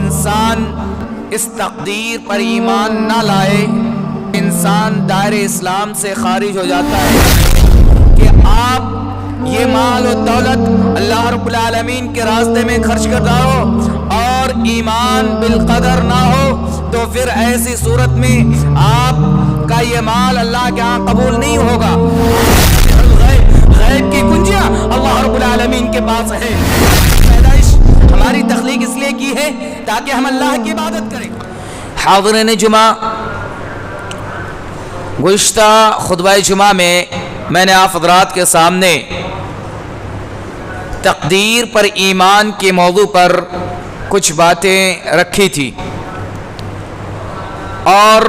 انسان اس تقدیر پر ایمان نہ لائے انسان دائرہ اسلام سے خارج ہو جاتا ہے کہ آپ یہ مال و دولت اللہ رب العالمین کے راستے میں خرچ کر ڈالو اور ایمان بالقدر نہ ہو تو پھر ایسی صورت میں آپ کا یہ مال اللہ کے ہاں قبول نہیں ہوگا۔ غیب کی کنجیاں اللہ رب العالمین کے پاس ہے۔ پیدائش ہماری تخلیق اس لیے کی ہے تاکہ ہم اللہ کی عبادت کریں۔ حاضرین جمعہ، گزشتہ خطبہ جمعہ میں نے آپ حضرات کے سامنے تقدیر پر ایمان کے موضوع پر کچھ باتیں رکھی تھی اور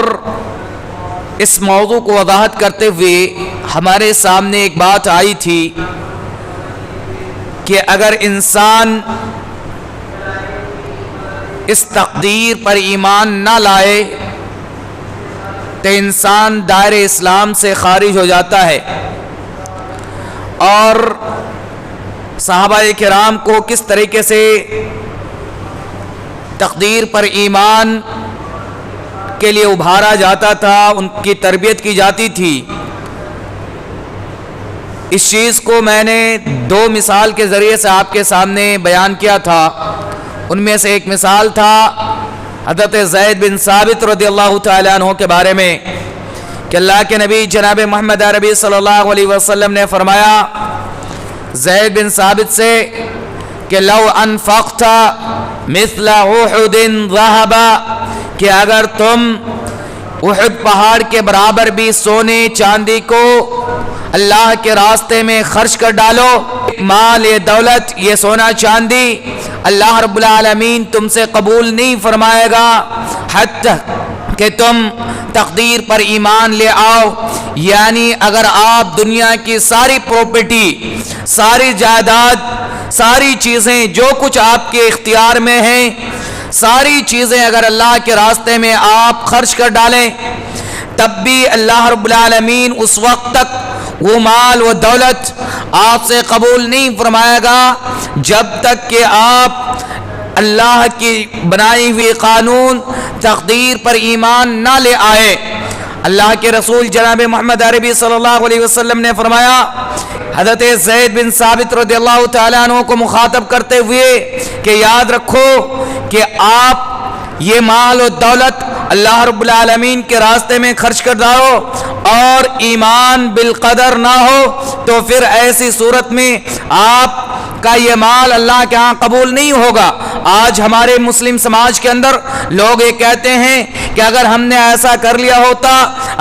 اس موضوع کو وضاحت کرتے ہوئے ہمارے سامنے ایک بات آئی تھی کہ اگر انسان اس تقدیر پر ایمان نہ لائے تو انسان دائرہ اسلام سے خارج ہو جاتا ہے، اور صحابہ کرام کو کس طریقے سے تقدیر پر ایمان کے لیے ابھارا جاتا تھا، ان کی تربیت کی جاتی تھی۔ اس چیز کو میں نے دو مثال کے ذریعے سے آپ کے سامنے بیان کیا تھا۔ ان میں سے ایک مثال تھا حضرت زید بن ثابت رضی اللہ تعالیٰ عنہ کے بارے میں کہ اللہ کے نبی جناب محمد عربی صلی اللہ علیہ وسلم نے فرمایا زید بن ثابت سے کہ لو انفقت مثل احد ذهبا، کہ اگر تم احد پہاڑ کے برابر بھی سونے چاندی کو اللہ کے راستے میں خرچ کر ڈالو، مال یہ دولت یہ سونا چاندی اللہ رب العالمین تم سے قبول نہیں فرمائے گا حتی کہ تم تقدیر پر ایمان لے آؤ۔ یعنی اگر آپ دنیا کی ساری پراپرٹی، ساری جائیداد، ساری چیزیں جو کچھ آپ کے اختیار میں ہیں، ساری چیزیں اگر اللہ کے راستے میں آپ خرچ کر ڈالیں تب بھی اللہ رب العالمین اس وقت تک وہ مال و دولت آپ سے قبول نہیں فرمائے گا جب تک کہ آپ اللہ کی بنائی ہوئی قانون تقدیر پر ایمان نہ لے آئے۔ اللہ کے رسول جناب محمد عربی صلی اللہ علیہ وسلم نے فرمایا حضرت زید بن ثابت رضی اللہ تعالیٰ عنہ کو مخاطب کرتے ہوئے کہ یاد رکھو کہ آپ یہ مال و دولت اللہ رب العالمین کے راستے میں خرچ کر ڈالو اور ایمان بالقدر نہ ہو تو پھر ایسی صورت میں آپ کا یہ مال اللہ کے ہاں قبول نہیں ہوگا۔ آج ہمارے مسلم سماج کے اندر لوگ یہ کہتے ہیں کہ اگر ہم نے ایسا کر لیا ہوتا،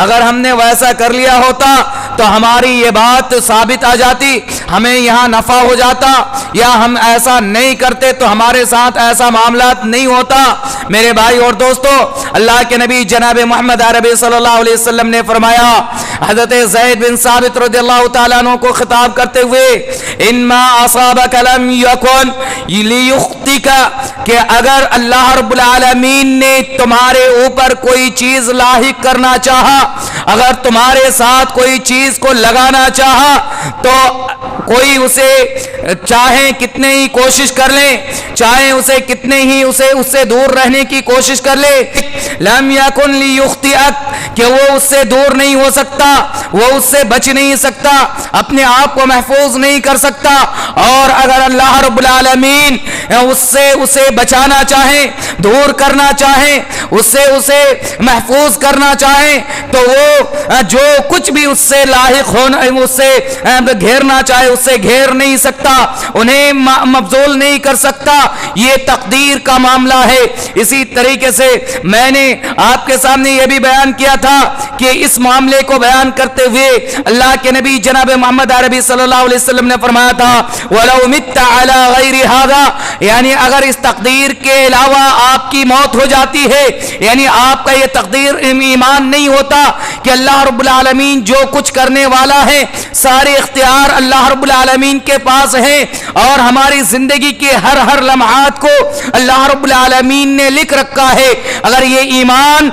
اگر ہم نے ویسا کر لیا ہوتا تو ہماری یہ بات ثابت آ جاتی، ہمیں یہاں نفع ہو جاتا، یا ہم ایسا نہیں کرتے تو ہمارے ساتھ ایسا معاملات نہیں ہوتا۔ میرے بھائی اور دوستو، اللہ کے نبی جناب محمد عربی صلی اللہ علیہ وسلم نے فرمایا حضرت زید بن ثابت رضی اللہ تعالیٰ عنہ کو خطاب کرتے ہوئے انما اصابک لم یکن لیخطئک، کہ اگر اللہ رب العالمین نے تمہارے اوپر کوئی چیز لاحق کرنا چاہا، اگر تمہارے ساتھ کوئی چیز کو لگانا چاہا تو کوئی اسے چاہے کتنے ہی کوشش کر لیں، چاہے اسے کتنے ہی اس سے دور رہنے کی کوشش کر لے، لم یکن لیخطئک، کہ وہ اس سے دور نہیں ہو سکتا، وہ اس سے بچ نہیں سکتا، اپنے آپ کو محفوظ نہیں کر سکتا۔ اور اگر اللہ رب العالمین اس سے اسے بچانا چاہے، دور کرنا چاہے، اسے محفوظ کرنا چاہے تو وہ جو کچھ بھی اس سے لاحق ہونا، اس سے گھیرنا چاہے اس سے گھیر نہیں سکتا، انہیں مبذول نہیں کر سکتا۔ یہ تقدیر کا معاملہ ہے۔ اسی طریقے سے میں نے آپ کے سامنے یہ بھی بیان کیا تھا کہ اس معاملے کو بیان کرتے ہوئے اللہ کے نبی جناب محمد عربی صلی اللہ علیہ وسلم نے فرمایا تھا وَلَوْ مِتَّ عَلَى غَيْرِ هَذَا، یعنی اگر اس تقدیر کے علاوہ آپ کی موت ہو جاتی ہے، یعنی آپ کا یہ تقدیر ایمان نہیں ہوتا کہ اللہ رب العالمین جو کچھ کرنے والا ہے، سارے اختیار اللہ رب العالمین کے پاس ہیں اور ہماری زندگی کے ہر لمحات کو اللہ رب العالمین نے لکھ رکھا ہے، اگر یہ ایمان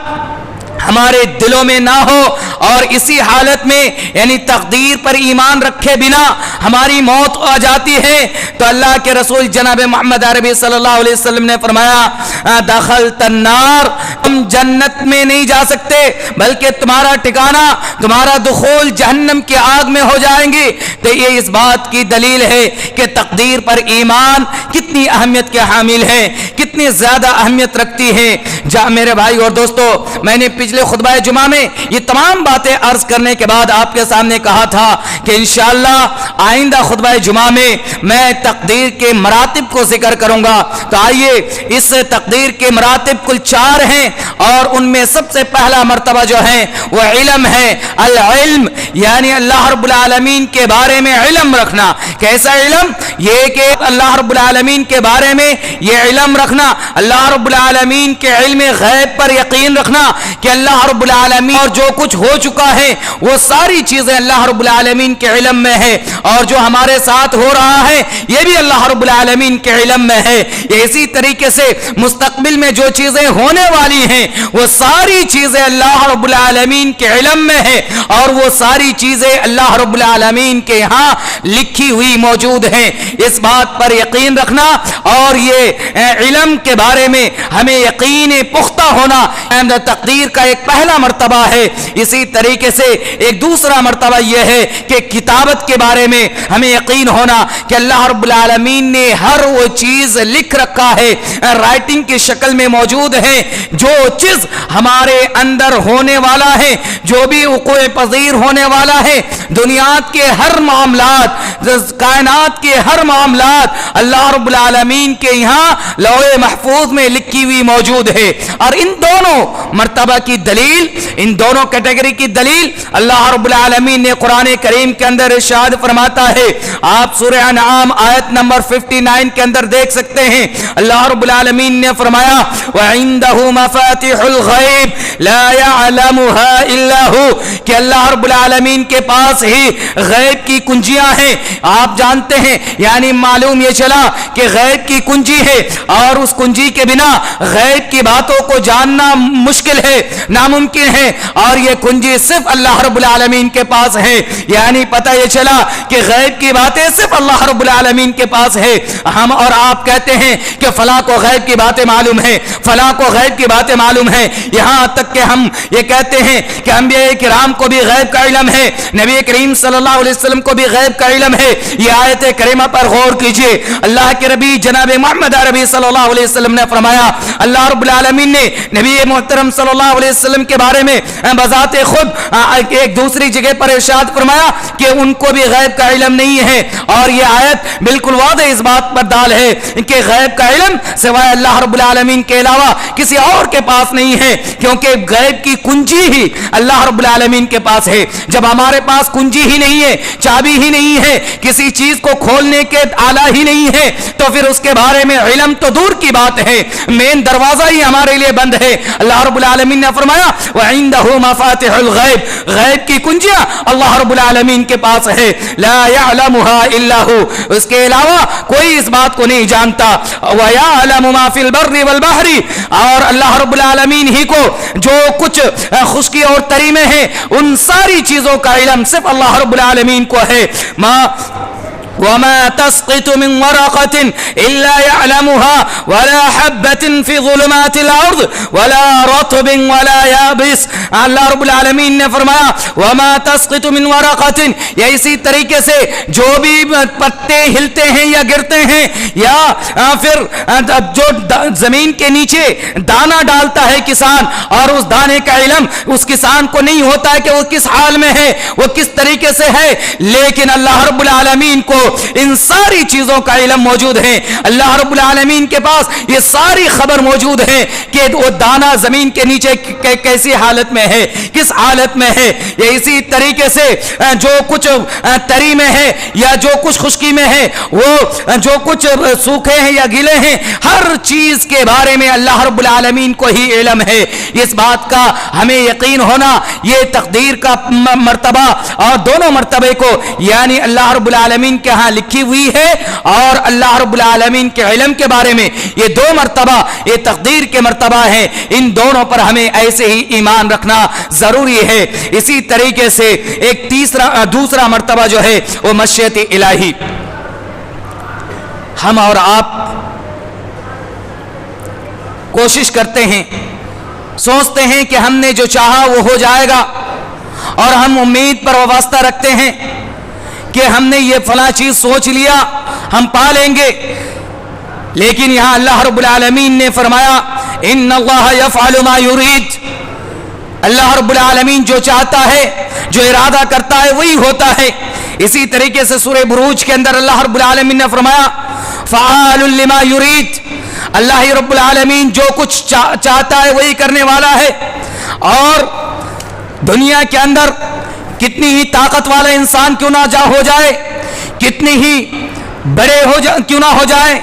ہمارے دلوں میں نہ ہو اور اسی حالت میں یعنی تقدیر پر ایمان رکھے بنا ہماری موت آ جاتی ہے تو اللہ کے رسول جناب محمد عربی صلی اللہ علیہ وسلم نے فرمایا دخلت النار، تم جنت میں نہیں جا سکتے بلکہ تمہارا ٹھکانہ، تمہارا دخول جہنم کی آگ میں ہو جائیں گے۔ تو یہ اس بات کی دلیل ہے کہ تقدیر پر ایمان کتنی اہمیت کے حامل ہے، کتنی زیادہ اہمیت رکھتی ہے۔ جا میرے بھائی اور دوستو، میں نے پچھلے خطبہ جمعہ میں یہ تمام باتیں عرض کرنے کے بعد آپ کے سامنے کہا تھا کہ انشاءاللہ آئندہ خطبہ جمعہ میں تقدیر کے مراتب کو ذکر کروں گا۔ تو آئیے، اس تقدیر کے مراتب کل 4 ہیں اور ان میں سب سے پہلا مرتبہ جو ہے وہ علم ہے۔ العلم یعنی اللہ رب العالمین کے بارے میں علم رکھنا۔ کیسا علم؟ یہ کہ اللہ رب العالمین کے بارے میں یہ علم رکھنا، اللہ رب العالمین کے علم غیب پر یقین رکھنا کہ اللہ رب العالمین اور جو کچھ ہو چکا ہے وہ ساری چیزیں اللہ رب العالمین کے علم میں ہے، اور جو ہمارے ساتھ ہو رہا ہے یہ بھی اللہ رب العالمین کے علم میں ہے۔ اسی طریقے سے مستقبل میں جو چیزیں ہونے والی ہیں وہ ساری چیزیں اللہ رب العالمین کے علم میں ہے، اور وہ ساری چیزیں اللہ رب العالمین کے یہاں لکھی ہوئی موجود ہیں۔ اس بات پر یقین رکھنا اور یہ علم کے بارے میں ہمیں یقین پختہ ہونا تقدیر کا ایک پہلا مرتبہ ہے۔ اسی طریقے سے ایک دوسرا مرتبہ یہ ہے کہ کتابت کے بارے میں ہمیں یقین ہونا کہ اللہ رب العالمین نے ہر وہ چیز لکھ رکھا ہے، رائٹنگ کی شکل میں موجود ہے۔ جو چیز ہمارے اندر ہونے والا ہے، جو بھی وقوع پذیر ہونے والا ہے، دنیا کے ہر معاملات، کائنات کے ہر معاملات اللہ رب العالمین کے یہاں لوح محفوظ میں لکھی ہوئی موجود ہے۔ اور ان دونوں مرتبہ کی دلیل، ان دونوں کیٹیگری کی دلیل اللہ رب العالمین نے قرآن کریم کے اندر ارشاد فرماتا ہے۔ آپ سورہ انعام آیت نمبر 59 کے اندر دیکھ سکتے ہیں، اللہ رب العالمین نے فرمایا وَعِندَهُ مَفَاتِحُ الْغَيْبِ لَا يَعْلَمُهَا إِلَّا هُوَ، کہ اللہ رب العالمین کے پاس ہی غیب کی کنجیاں ہیں۔ آپ جانتے ہیں، یعنی معلوم یہ چلا کہ غیب کی کنجی ہے اور اس کنجی کے بنا غیب کی باتوں کو جاننا مشکل ہے، ناممکن ہے، اور یہ کنجی صرف اللہ رب العالمین کے پاس ہے۔ یعنی پتہ یہ چلا کہ غیب کی باتیں صرف اللہ رب العالمین کے پاس ہے۔ ہم اور آپ کہتے ہیں کہ فلاں کو غیب کی باتیں معلوم ہے، فلاں کو غیب کی باتیں معلوم ہے، یہاں تک کہ ہم یہ کہتے ہیں کہ انبیاء کرام کو بھی غیب کا علم ہے، نبی کریم صلی اللہ علیہ وسلم کو بھی غیب کا علم ہے۔ یہ آیت کریمہ پر غور کیجئے، اللہ کے نبی جناب محمد عربی صلی اللہ علیہ وسلم نے فرمایا، اللہ رب العالمین نے نبی محترم صلی اللہ علیہ وسلم کے بارے میں بذات خود ایک دوسری جگہ پر ارشاد فرمایا کہ ان کو بھی غیب کا علم نہیں ہے، اور یہ آیت بالکل واضح اس بات پر دال ہے کہ غیب کا علم سوائے اللہ رب العالمین کے علاوہ کسی اور کے پاس نہیں ہے، کیونکہ غیب کی کنجی ہی اللہ رب العالمین کے پاس ہے۔ جب ہمارے پاس کنجی ہی نہیں ہے، چابی ہی نہیں ہے، کسی چیز کو کھولنے کے آلہ ہی نہیں ہے، تو پھر اس کے بارے میں علم تو دور کی بات ہے، مین دروازہ ہی ہمارے لیے بند ہے۔ اللہ رب العالمین نے فرمایا وَعِندَهُ مَفَاتِحُ الْغَيْبِ، غیب کی کنجیاں اللہ رب العالمین کے پاس ہے، لا يعلمها الا هو، اس کے علاوہ کوئی اس بات کو نہیں جانتا۔ وَيَعْلَمُ مَا فِي الْبَرِّ وَالْبَحْرِ، اور اللہ رب العالمین ہی کو جو کچھ خشکی اور تری میں ہے ان ساری چیزوں کا علم صرف اللہ رب العالمین کو ہے۔ وما تسقط من ورقة إلا يعلمها ولا حبة في ظلمات الأرض ولا رطب ولا يابس، اللہ رب العالمین نے فرمایا وما تسقط من ورقة، یا اسی طریقے سے جو بھی پتے ہلتے ہیں یا گرتے ہیں یا پھر جو زمین کے نیچے دانا ڈالتا ہے کسان، اور اس دانے کا علم اس کسان کو نہیں ہوتا ہے کہ وہ کس حال میں ہے، وہ کس طریقے سے ہے، لیکن اللہ رب العالمین کو ان ساری چیزوں کا علم موجود ہے۔ اللہ رب العالمین کے پاس یہ ساری خبر موجود ہے کہ وہ دانہ زمین کے نیچے کیسی حالت میں ہے، کس حالت میں ہے۔ یہ اسی طریقے سے جو کچھ تری میں ہے یا جو کچھ خشکی میں ہے، وہ جو کچھ سوکھے ہیں یا گیلے ہیں، ہر چیز کے بارے میں اللہ رب العالمین کو ہی علم ہے۔ اس بات کا ہمیں یقین ہونا، یہ تقدیر کا مرتبہ اور دونوں مرتبے کو یعنی اللہ رب العالمین کے یہاں لکھی ہوئی ہے، اور اللہ رب العالمین کے علم کے بارے میں یہ دو مرتبہ یہ تقدیر کے مرتبہ ہیں، ان دونوں پر ہمیں ایسے ہی ایمان رکھنا ضروری ہے۔ اسی طریقے سے ایک دوسرا مرتبہ جو ہے وہ مشیت الہی۔ ہم اور آپ کوشش کرتے ہیں، سوچتے ہیں کہ ہم نے جو چاہا وہ ہو جائے گا، اور ہم امید پر وابستہ رکھتے ہیں کہ ہم نے یہ فلاں چیز سوچ لیا ہم پا لیں گے، لیکن یہاں اللہ رب العالمین نے فرمایا ان اللہ یفعل ما یرید، اللہ رب العالمین جو چاہتا ہے، جو ارادہ کرتا ہے وہی ہوتا ہے۔ اسی طریقے سے سورہ بروج کے اندر اللہ رب العالمین نے فرمایا فعال لما یرید، اللہ رب العالمین جو کچھ چاہتا ہے وہی کرنے والا ہے۔ اور دنیا کے اندر کتنی ہی طاقت والا انسان کیوں نہ ہو جائے، کتنی ہی بڑے کیوں نہ ہو جائے،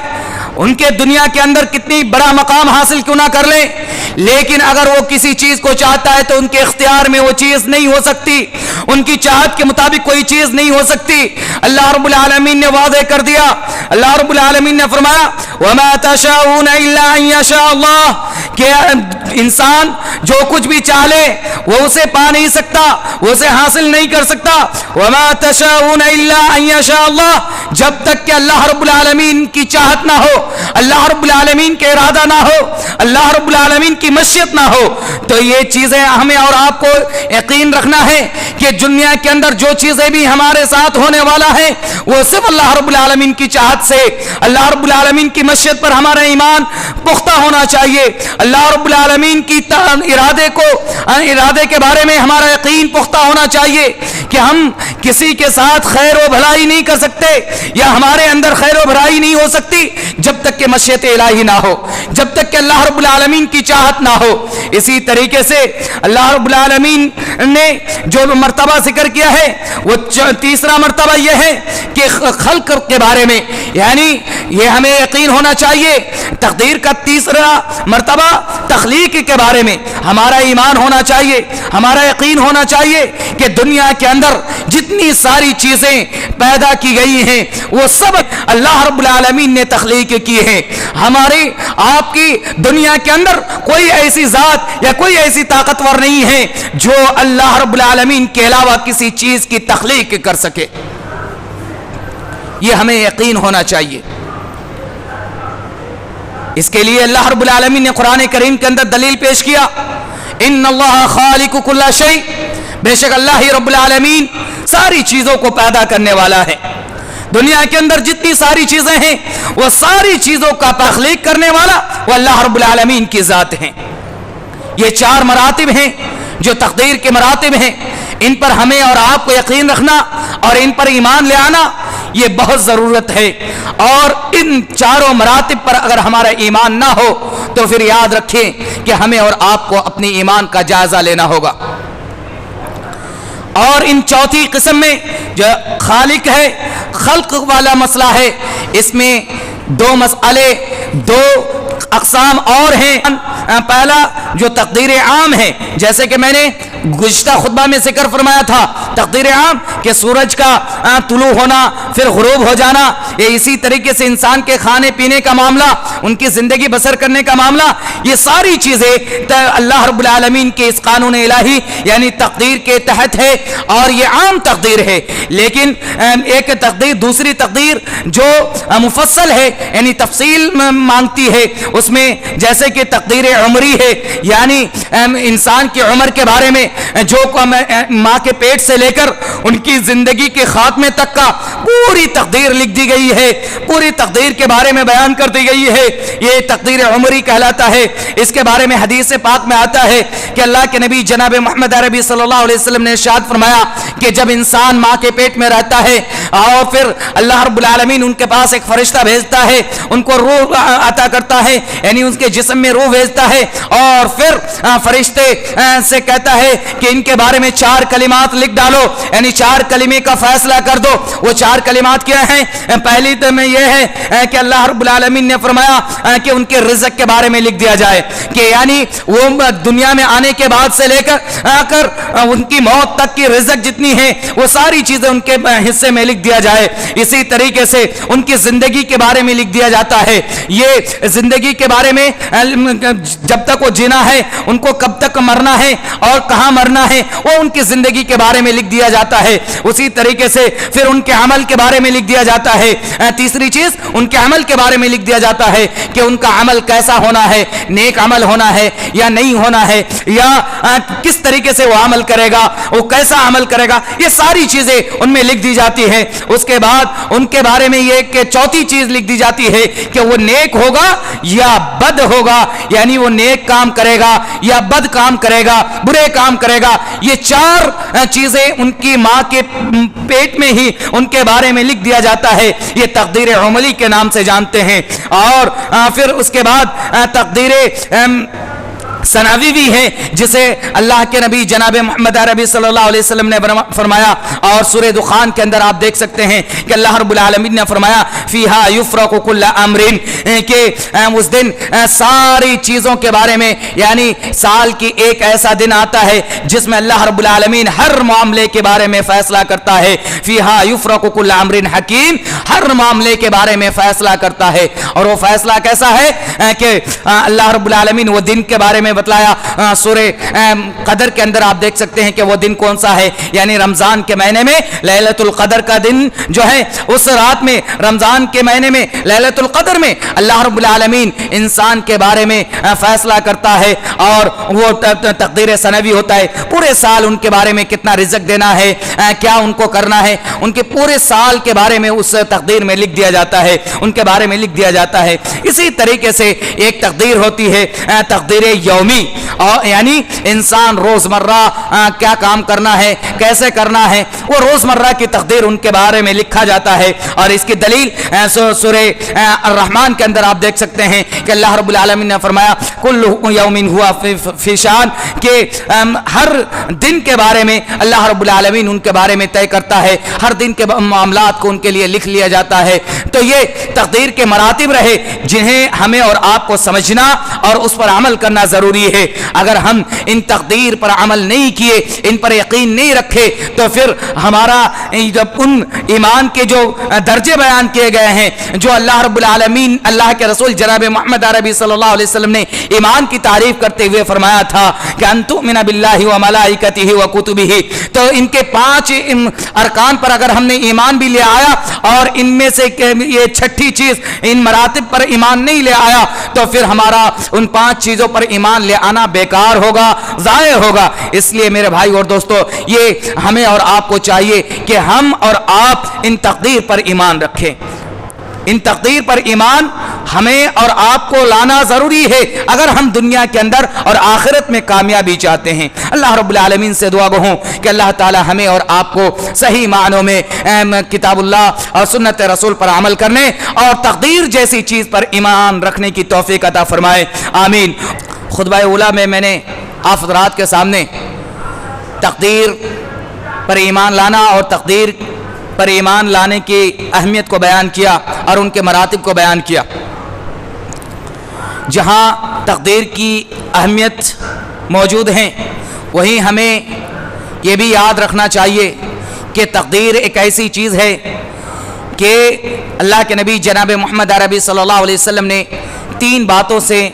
ان کے دنیا کے اندر کتنی بڑا مقام حاصل کیوں نہ کر لیں، لیکن اگر وہ کسی چیز کو چاہتا ہے تو ان کے اختیار میں وہ چیز نہیں ہو سکتی، ان کی چاہت کے مطابق کوئی چیز نہیں ہو سکتی۔ اللہ رب العالمین نے واضح کر دیا، اللہ رب العالمین نے فرمایا وَمَا تَشَاءُونَ إِلَّا أَن يَشَاءَ اللَّهُ، کہ انسان جو کچھ بھی چاہ لے وہ اسے پا نہیں سکتا، وہ اسے حاصل نہیں کر سکتا۔ وَمَا تَشَاءُونَ إِلَّا أَن يَشَاءَ اللَّهُ، جب تک کہ اللہ رب العالمین کی چاہت نہ ہو، اللہ رب العالمین کے ارادہ نہ ہو، اللہ رب العالمین کی مشیت نہ ہو، تو یہ چیزیں ہمیں اور آپ کو یقین رکھنا ہے کہ دنیا کے اندر جو چیزیں بھی ہمارے ساتھ ہونے والا ہے وہ صرف اللہ رب العالمین کی چاہت سے، اللہ رب العالمین کی مشیت پر ہمارا ایمان پختہ ہونا چاہیے، اللہ رب العالمین کی ارادے کے بارے میں ہمارا یقین پختہ ہونا چاہیے کہ ہم کسی کے ساتھ خیر و بھلائی نہیں کر سکتے، یا ہمارے اندر خیر و بھلائی نہیں ہو سکتی جب تک کہ مشیت الہی نہ ہو، جب تک کہ اللہ رب العالمین کی چاہت نہ ہو۔ اسی طریقے سے اللہ رب العالمین نے جو مرتبہ ذکر کیا ہے وہ تیسرا مرتبہ یہ ہے کہ خلق کے بارے میں، یعنی یہ ہمیں یقین ہونا چاہیے، تقدیر کا تیسرا مرتبہ تخلیق کے بارے میں ہمارا ایمان ہونا چاہیے، ہمارا یقین ہونا چاہیے کہ دنیا کے اندر جتنی ساری چیزیں پیدا کی گئی ہیں وہ سب اللہ رب العالمین نے تخلیق کی ہیں۔ ہماری آپ کی دنیا کے اندر کوئی ایسی ذات یا کوئی ایسی طاقتور نہیں ہے جو اللہ رب العالمین کے علاوہ کسی چیز کی تخلیق کر سکے، یہ ہمیں یقین ہونا چاہیے۔ اس کے لیے اللہ رب العالمین نے قرآن کریم کے اندر دلیل پیش کیا ان اللہ خالق کل شیء، بے شک اللہ رب العالمین ساری چیزوں کو پیدا کرنے والا ہے۔ دنیا کے اندر جتنی ساری چیزیں ہیں وہ ساری چیزوں کا تخلیق کرنے والا وہ اللہ رب العالمین کی ذات ہیں۔ یہ چار مراتب ہیں جو تقدیر کے مراتب ہیں، ان پر ہمیں اور آپ کو یقین رکھنا اور ان پر ایمان لے آنا یہ بہت ضرورت ہے، اور ان چاروں مراتب پر اگر ہمارا ایمان نہ ہو تو پھر یاد رکھیں کہ ہمیں اور آپ کو اپنی ایمان کا جائزہ لینا ہوگا۔ اور ان چوتھی قسم میں جو خالق ہے، خلق والا مسئلہ ہے، اس میں دو مسئلے، دو اقسام اور ہیں۔ پہلا جو تقدیر عام ہے، جیسے کہ میں نے گزشتہ خطبہ میں ذکر فرمایا تھا، تقدیر عام کہ سورج کا طلوع ہونا پھر غروب ہو جانا، یہ اسی طریقے سے انسان کے کھانے پینے کا معاملہ، ان کی زندگی بسر کرنے کا معاملہ، یہ ساری چیزیں اللہ رب العالمین کے اس قانون الہی یعنی تقدیر کے تحت ہے، اور یہ عام تقدیر ہے۔ لیکن ایک تقدیر دوسری تقدیر جو مفصل ہے یعنی تفصیل مانگتی ہے، اس میں جیسے کہ تقدیر عمری ہے، یعنی انسان کی عمر کے بارے میں جو ماں کے پیٹ سے لے کر ان کی زندگی کے خاتمے تک کا پوری تقدیر لکھ دی گئی ہے، پوری تقدیر کے بارے میں بیان کر دی گئی ہے، یہ تقدیر عمری کہلاتا ہے۔ اس کے بارے میں حدیث پاک میں آتا ہے کہ اللہ کے نبی جناب محمد عربی صلی اللہ علیہ وسلم نے ارشاد فرمایا کہ جب انسان ماں کے پیٹ میں رہتا ہے اور پھر اللہ رب العالمین ان کے پاس ایک فرشتہ بھیجتا ہے، ان کو روح عطا کرتا ہے، یعنی ان کے جسم میں روح بھیجتا ہے، اور پھر فرشتے سے کہتا ہے کہ ان کے بارے میں 4 کلمات لکھ ڈالو، یعنی 4 کلمے کا فیصلہ کر دو۔ وہ 4 کلمات کیا ہیں؟ پہلی تو میں یہ ہے کہ اللہ رب العالمین نے فرمایا کہ ان کے رزق کے بارے میں لکھ دیا جائے، کہ یعنی وہ دنیا میں آنے کے بعد سے لے کر ان کی موت تک کی رزق جتنی ہے وہ ساری چیزیں ان کے حصے میں لکھ دیا جائے۔ اسی طریقے سے ان کی زندگی کے بارے میں لکھ دیا جاتا ہے، یہ زندگی کے بارے میں جب تک وہ جینا ہے، ان کو کب تک مرنا ہے اور کہاں مرنا ہے، وہ ان کی زندگی کے بارے میں لکھ دیا جاتا ہے۔ اسی طریقے سے پھر ان کے عمل کے بارے میں لکھ دیا جاتا ہے۔ تیسری چیز ان کے عمل کے بارے میں لکھ دیا جاتا ہے کہ ان کا عمل کیسا ہونا ہے، نیک عمل ہونا ہے یا نہیں ہونا ہے، یا کس طریقے سے وہ عمل کرے گا، وہ کیسا عمل کرے گا، یہ ساری چیزیں ان میں لکھ دی جاتی ہیں۔ اس کے بعد ان کے بارے میں یہ کہ چوتھی چیز لکھ دی جاتی ہے کہ وہ نیک ہوگا یا بد ہوگا، یعنی وہ نیک کام کرے گا یا بد کام کرے گا، برے کام کرے گا۔ یہ 4 چیزیں ان کی ماں کے پیٹ میں ہی ان کے بارے میں لکھ دیا جاتا ہے۔ یہ تقدیر عملی کے نام سے جانتے ہیں۔ اور پھر اس کے بعد تقدیر ثناوی بھی ہے، جسے اللہ کے نبی جناب محمد عربی صلی اللہ علیہ وسلم نے فرمایا، اور سورہ دخان کے اندر آپ دیکھ سکتے ہیں کہ اللہ رب العالمین نے فرمایا فیہا یفرق کل امر، کہ اس دن ساری چیزوں کے بارے میں، یعنی سال کی ایک ایسا دن آتا ہے جس میں اللہ رب العالمین ہر معاملے کے بارے میں فیصلہ کرتا ہے۔ فیہا یفرق کل امر حکیم، ہر معاملے کے بارے میں فیصلہ کرتا ہے۔ اور وہ فیصلہ کیسا ہے کہ اللہ رب العالمین وہ دن کے بارے میں بتلایا سورہ قدر کے اندر، آپ دیکھ سکتے ہیں کہ وہ دن کون سا ہے، یعنی رمضان کے مہینے میں لیلۃ القدر کا دن جو ہے، اس رات میں رمضان کے مہینے میں لیلۃ القدر میں اللہ رب العالمین انسان کے بارے میں فیصلہ کرتا ہے، اور وہ تقدیر ثنوی ہوتا ہے۔ پورے سال ان کے بارے میں کتنا رزق دینا ہے، کیا ان کو کرنا ہے، ان کے پورے سال کے بارے میں اس تقدیر میں لکھ دیا جاتا ہے، ان کے بارے میں لکھ دیا جاتا ہے۔ اسی طریقے سے ایک تقدیر ہوتی ہے تقدیر یومی، اور یعنی انسان روزمرہ کیا کام کرنا ہے، کیسے کرنا ہے، وہ روزمرہ کی تقدیر ان کے بارے میں لکھا جاتا ہے۔ اور اس کی دلیل سورہ الرحمن کے اندر آپ دیکھ سکتے ہیں کہ اللہ رب العالمین نے فرمایا کل یوم ہوا فی شان، کہ ہر دن کے بارے میں اللہ رب العالمین ان کے بارے میں طے کرتا ہے، ہر دن کے معاملات کو ان کے لیے لکھ لیا جاتا ہے۔ تو یہ تقدیر کے مراتب رہے جنہیں ہمیں اور آپ کو سمجھنا اور اس پر عمل کرنا ضروری ہے۔ اگر ہم ان تقدیر پر عمل نہیں کیے، ان پر یقین نہیں رکھے، تو پھر ہمارا جب ان ایمان کے جو درجے بیان کیے گئے ہیں، جو اللہ رب العالمین، اللہ کے رسول جناب محمد عربی صلی اللہ علیہ وسلم نے ایمان کی تعریف کرتے ہوئے فرمایا تھا کہ ان تؤمن باللہ وملائکتہ وکتبہ، تو ان کے 5 ارکان پر اگر ہم نے ایمان بھی لے آیا اور ان میں سے یہ 6ٹھی چیز ان مراتب پر ایمان نہیں لے آیا، تو پھر ہمارا ان 5 چیزوں پر ایمان لے آنا بیکار ہوگا، ضائع ہوگا۔ اس لیے میرے بھائی اور دوستو، یہ ہمیں اور آپ کو چاہیے کہ ہم اور آپ ان تقدیر پر ایمان رکھیں۔ ان تقدیر پر ایمان ہمیں اور آپ کو لانا ضروری ہے اگر ہم دنیا کے اندر اور آخرت میں کامیابی چاہتے ہیں۔ اللہ رب العالمین سے دعا گو ہوں کہ اللہ تعالی ہمیں اور آپ کو صحیح معنوں میں کتاب اللہ اور سنت رسول پر عمل کرنے اور تقدیر جیسی چیز پر ایمان رکھنے کی توفیق عطا فرمائے، آمین۔ خطبہ اولیٰ میں نے آپ حضرات کے سامنے تقدیر پر ایمان لانا اور تقدیر پر ایمان لانے کی اہمیت کو بیان کیا اور ان کے مراتب کو بیان کیا۔ جہاں تقدیر کی اہمیت موجود ہیں، وہیں ہمیں یہ بھی یاد رکھنا چاہیے کہ تقدیر ایک ایسی چیز ہے کہ اللہ کے نبی جناب محمد عربی صلی اللہ علیہ وسلم نے 3 باتوں سے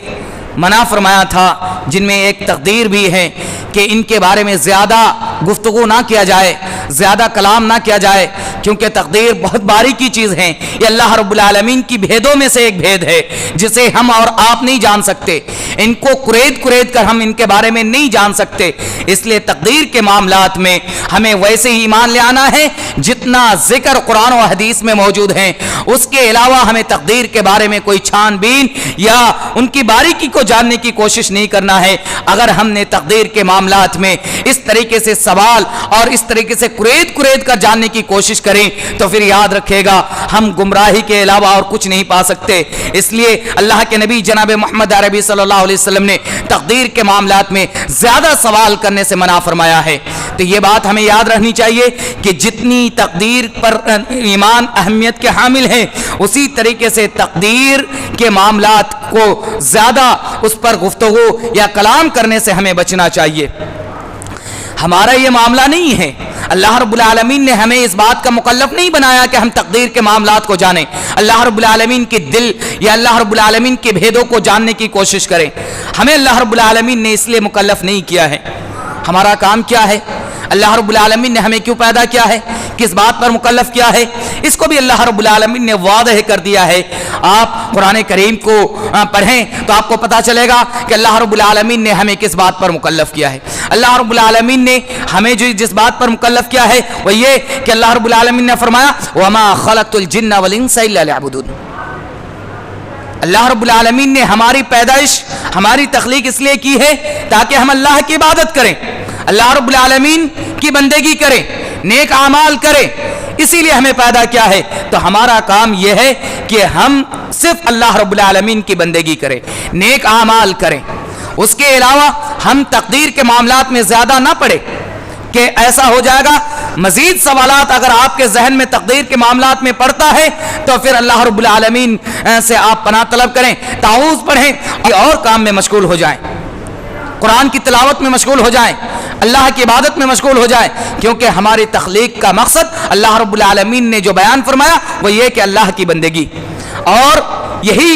منع فرمایا تھا، جن میں ایک تقدیر بھی ہے کہ ان کے بارے میں زیادہ گفتگو نہ کیا جائے، زیادہ کلام نہ کیا جائے، کیونکہ تقدیر بہت باریکی چیز ہے۔ یہ اللہ رب العالمین کی بھیدوں میں سے ایک بھید ہے جسے ہم اور آپ نہیں جان سکتے، ان کو کرید کر ہم ان کے بارے میں نہیں جان سکتے۔ اس لیے تقدیر کے معاملات میں ہمیں ویسے ہی ایمان لے آنا ہے جتنا ذکر قرآن و حدیث میں موجود ہیں۔ اس کے علاوہ ہمیں تقدیر کے بارے میں کوئی چھان بین یا ان کی باریکی کو جاننے کی کوشش نہیں کرنا ہے۔ اگر ہم نے تقدیر کے معاملات میں اس طریقے سے سوال اور اس طریقے سے کریت کر جاننے کی کوشش کریں تو پھر یاد رکھے گا ہم گمراہی کے علاوہ اور کچھ نہیں پا سکتے. اس لیے اللہ کے نبی جناب محمد عربی صلی اللہ علیہ وسلم نے تقدیر کے معاملات میں زیادہ سوال کرنے سے منع فرمایا ہے. تو یہ بات ہمیں یاد رہنی چاہیے کہ جتنی تقدیر پر ایمان اہمیت کے حامل ہیں اسی طریقے سے تقدیر کے معاملات کو زیادہ اس پر گفتگو یا کلام کرنے سے ہمیں بچنا چاہیے. ہمارا یہ معاملہ نہیں ہے. اللہ رب العالمین نے ہمیں اس بات کا مکلف نہیں بنایا کہ ہم تقدیر کے معاملات کو جانیں. اللہ رب العالمین کے دل یا اللہ رب العالمین کے بھیدوں کو جاننے کی کوشش کریں. ہمیں اللہ رب العالمین نے اس لیے مکلف نہیں کیا ہے. ہمارا کام کیا ہے؟ اللہ رب العالمین نے ہمیں کیوں پیدا کیا ہے؟ کس بات پر مکلف کیا ہے؟ اس کو بھی اللہ رب العالمین نے واضح کر دیا ہے. آپ قرآن کریم کو پڑھیں تو آپ کو پتا چلے گا کہ اللہ رب العالمین نے ہمیں کس بات پر مکلف کیا ہے. اللہ رب العالمین نے ہمیں جس بات پر مکلف کیا ہے وہ یہ کہ اللہ رب العالمین نے فرمایا وَمَا خَلَقْتُ الْجِنَّ وَالْإِنسَ إِلَّا لِيَعْبُدُونِ. اللہ رب العالمین نے ہماری پیدائش ہماری تخلیق اس لیے کی ہے تاکہ ہم اللہ کی عبادت کریں, اللہ رب العالمین کی بندگی کریں, نیک اعمال کریں. اسی لیے ہمیں پیدا کیا ہے. تو ہمارا کام یہ ہے کہ ہم صرف اللہ رب العالمین کی بندگی کریں, نیک اعمال کریں. اس کے علاوہ ہم تقدیر کے معاملات میں زیادہ نہ پڑے کہ ایسا ہو جائے گا. مزید سوالات اگر آپ کے ذہن میں تقدیر کے معاملات میں پڑتا ہے تو پھر اللہ رب العالمین سے آپ پناہ طلب کریں, تعوذ پڑھیں اور کام میں مشغول ہو جائیں, قرآن کی تلاوت میں مشغول ہو جائیں, اللہ کی عبادت میں مشغول ہو جائیں. کیونکہ ہماری تخلیق کا مقصد اللہ رب العالمین نے جو بیان فرمایا وہ یہ کہ اللہ کی بندگی, اور یہی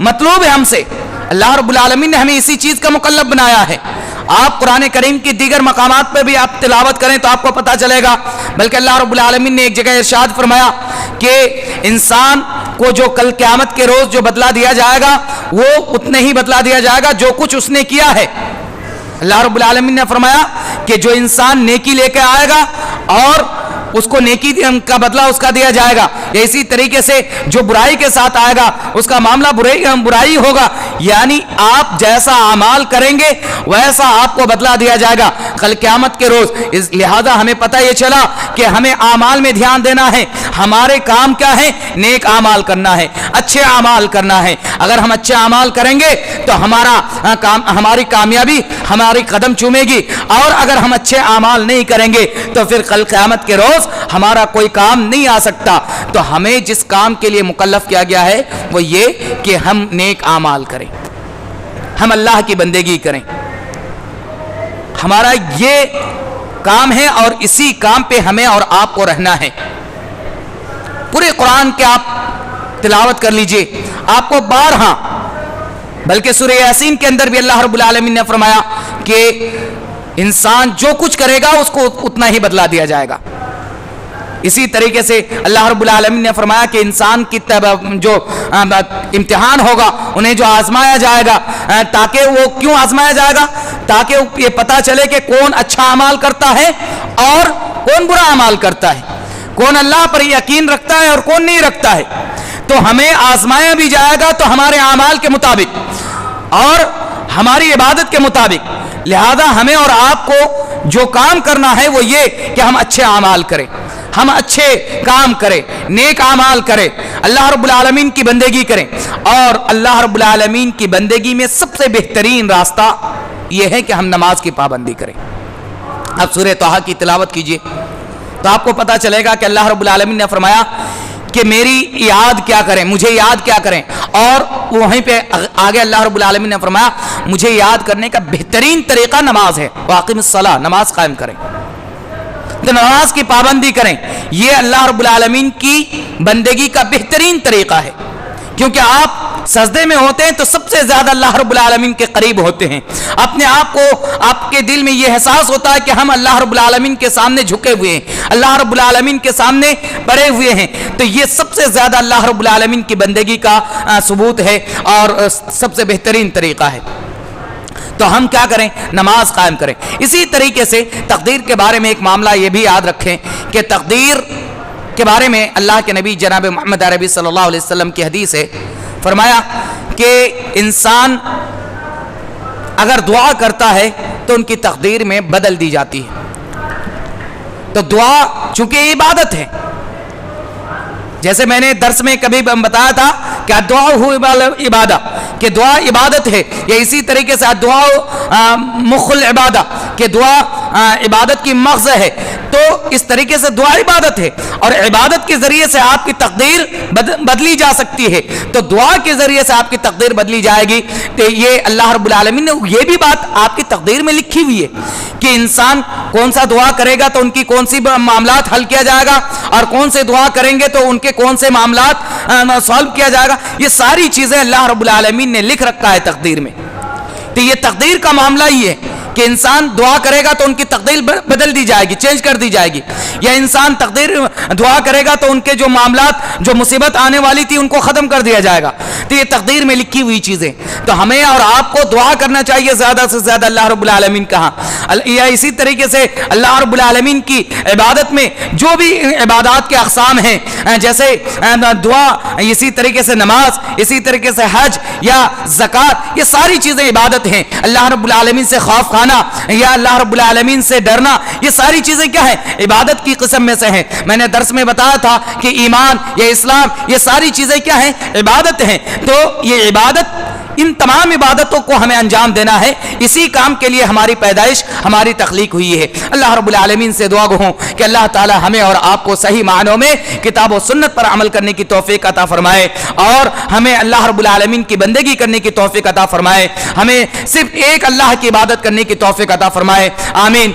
مطلوب ہے ہم سے. اللہ رب العالمین نے ہمیں اسی چیز کا مکلف بنایا ہے. آپ قرآن کریم کی دیگر مقامات پہ بھی آپ تلاوت کریں تو آپ کو پتہ چلے گا. بلکہ اللہ رب العالمین نے ایک جگہ ارشاد فرمایا کہ انسان کو جو کل قیامت کے روز جو بدلہ دیا جائے گا وہ اتنے ہی بدلہ دیا جائے گا جو کچھ اس نے کیا ہے. اللہ رب العالمین نے فرمایا کہ جو انسان نیکی لے کے آئے گا اور اس کو نیکی کا بدلہ اس کا دیا جائے گا, اسی طریقے سے جو برائی کے ساتھ آئے گا اس کا معاملہ برائی ہوگا. یعنی آپ جیسا اعمال کریں گے ویسا آپ کو بدلہ دیا جائے گا کل قیامت کے روز. لہذا ہمیں پتہ یہ چلا کہ ہمیں اعمال میں دھیان دینا ہے. ہمارے کام کیا ہے؟ نیک اعمال کرنا ہے, اچھے اعمال کرنا ہے. اگر ہم اچھے اعمال کریں گے تو ہماری کامیابی ہماری قدم چومے گی, اور اگر ہم اچھے اعمال نہیں کریں گے تو پھر کل قیامت کے روز ہمارا کوئی کام نہیں آ سکتا. تو ہمیں جس کام کے لیے مکلف کیا گیا ہے وہ یہ کہ ہم نیک اعمال کریں, ہم اللہ کی بندگی کریں. ہمارا یہ کام ہے اور اسی کام پہ ہمیں اور آپ کو رہنا ہے. پورے قرآن کے آپ تلاوت کر لیجئے, آپ کو بارہا, بلکہ سورہ یاسین کے اندر بھی اللہ رب العالمین نے فرمایا کہ انسان جو کچھ کرے گا اس کو اتنا ہی بدلہ دیا جائے گا. اسی طریقے سے اللہ رب العالمین نے فرمایا کہ انسان کی جو امتحان ہوگا انہیں جو آزمایا جائے گا, تاکہ وہ کیوں آزمایا جائے گا؟ تاکہ یہ پتا چلے کہ کون اچھا عمل کرتا ہے اور کون برا عمل کرتا ہے, کون اللہ پر یقین رکھتا ہے اور کون نہیں رکھتا ہے. تو ہمیں آزمایا بھی جائے گا تو ہمارے اعمال کے مطابق اور ہماری عبادت کے مطابق. لہذا ہمیں اور آپ کو جو کام کرنا ہے وہ یہ کہ ہم اچھے اعمال کریں, ہم اچھے کام کریں, نیک اعمال کریں, اللہ رب العالمین کی بندگی کریں. اور اللہ رب العالمین کی بندگی میں سب سے بہترین راستہ یہ ہے کہ ہم نماز کی پابندی کریں. اب سورہ طٰہٰ کی تلاوت کیجئے تو آپ کو پتہ چلے گا کہ اللہ رب العالمین نے فرمایا کہ میری یاد کیا کریں, مجھے یاد کیا کریں. اور وہیں پہ آگے اللہ رب العالمین نے فرمایا مجھے یاد کرنے کا بہترین طریقہ نماز ہے, واقم الصلاۃ, نماز قائم کریں, تو نماز کی پابندی کریں. یہ اللہ رب العالمین کی بندگی کا بہترین طریقہ ہے, کیونکہ آپ سجدے میں ہوتے ہیں تو سب سے زیادہ اللہ رب العالمین کے قریب ہوتے ہیں. اپنے آپ کو آپ کے دل میں یہ احساس ہوتا ہے کہ ہم اللہ رب العالمین کے سامنے جھکے ہوئے ہیں, اللہ رب العالمین کے سامنے پڑے ہوئے ہیں. تو یہ سب سے زیادہ اللہ رب العالمین کی بندگی کا ثبوت ہے اور سب سے بہترین طریقہ ہے. تو ہم کیا کریں؟ نماز قائم کریں. اسی طریقے سے تقدیر کے بارے میں ایک معاملہ یہ بھی یاد رکھیں کہ تقدیر کے بارے میں اللہ کے نبی جناب محمد عربی صلی اللہ علیہ وسلم کی حدیث ہے, فرمایا کہ انسان اگر دعا کرتا ہے تو ان کی تقدیر میں بدل دی جاتی ہے. تو دعا چونکہ عبادت ہے، جیسے میں نے درس میں کبھی بتایا تھا کہ دعا ہو عبادہ، کہ دعا عبادت ہے، یا اسی طریقے سے دعا مخ العبادہ، کہ دعا عبادت کی مغز ہے، تو اس طریقے سے دعا عبادت ہے، اور عبادت کے ذریعے سے آپ کی تقدیر بدلی جا سکتی ہے، تو دعا کے ذریعے سے آپ کی تقدیر بدلی جائے گی۔ تو یہ اللہ رب العالمین نے یہ بھی بات آپ کی تقدیر میں لکھی ہوئی ہے کہ انسان کون سا دعا کرے گا تو ان کی کون سی معاملات حل کیا جائے گا، اور کون سے دعا کریں گے تو ان کے کون سے معاملات سالو کیا جائے گا۔ یہ ساری چیزیں اللہ رب العالمین نے لکھ رکھا ہے تقدیر میں۔ تو یہ تقدیر کا معاملہ ہی ہے کہ انسان دعا کرے گا تو ان کی تقدیر بدل دی جائے گی، چینج کر دی جائے گی، یا انسان تقدیر دعا کرے گا تو ان کے جو معاملات، جو مصیبت آنے والی تھی، ان کو ختم کر دیا جائے گا۔ تو یہ تقدیر میں لکھی ہوئی چیزیں، تو ہمیں اور آپ کو دعا کرنا چاہیے زیادہ سے زیادہ اللہ رب العالمین کہاں، یا اسی طریقے سے اللہ رب العالمین کی عبادت میں جو بھی عبادات کے اقسام ہیں، جیسے دعا، اسی طریقے سے نماز، اسی طریقے سے حج یا زکوٰۃ، یہ ساری چیزیں عبادت ہیں۔ اللہ رب العالمین سے خوف کھانا یا اللہ رب العالمین سے ڈرنا، یہ ساری چیزیں کیا ہیں؟ عبادت کی قسم میں سے ہیں۔ میں نے درس میں بتایا تھا کہ ایمان یا اسلام، یہ ساری چیزیں کیا ہیں؟ عبادت ہیں۔ تو یہ عبادت، ان تمام عبادتوں کو ہمیں انجام دینا ہے، اسی کام کے لیے ہماری پیدائش، ہماری تخلیق ہوئی ہے۔ اللہ رب العالمین سے دعا گو ہوں کہ اللہ تعالی ہمیں اور آپ کو صحیح معنوں میں کتاب و سنت پر عمل کرنے کی توفیق عطا فرمائے، اور ہمیں اللہ رب العالمین کی بندگی کرنے کی توفیق عطا فرمائے، ہمیں صرف ایک اللہ کی عبادت کرنے کی توفیق عطا فرمائے، آمین۔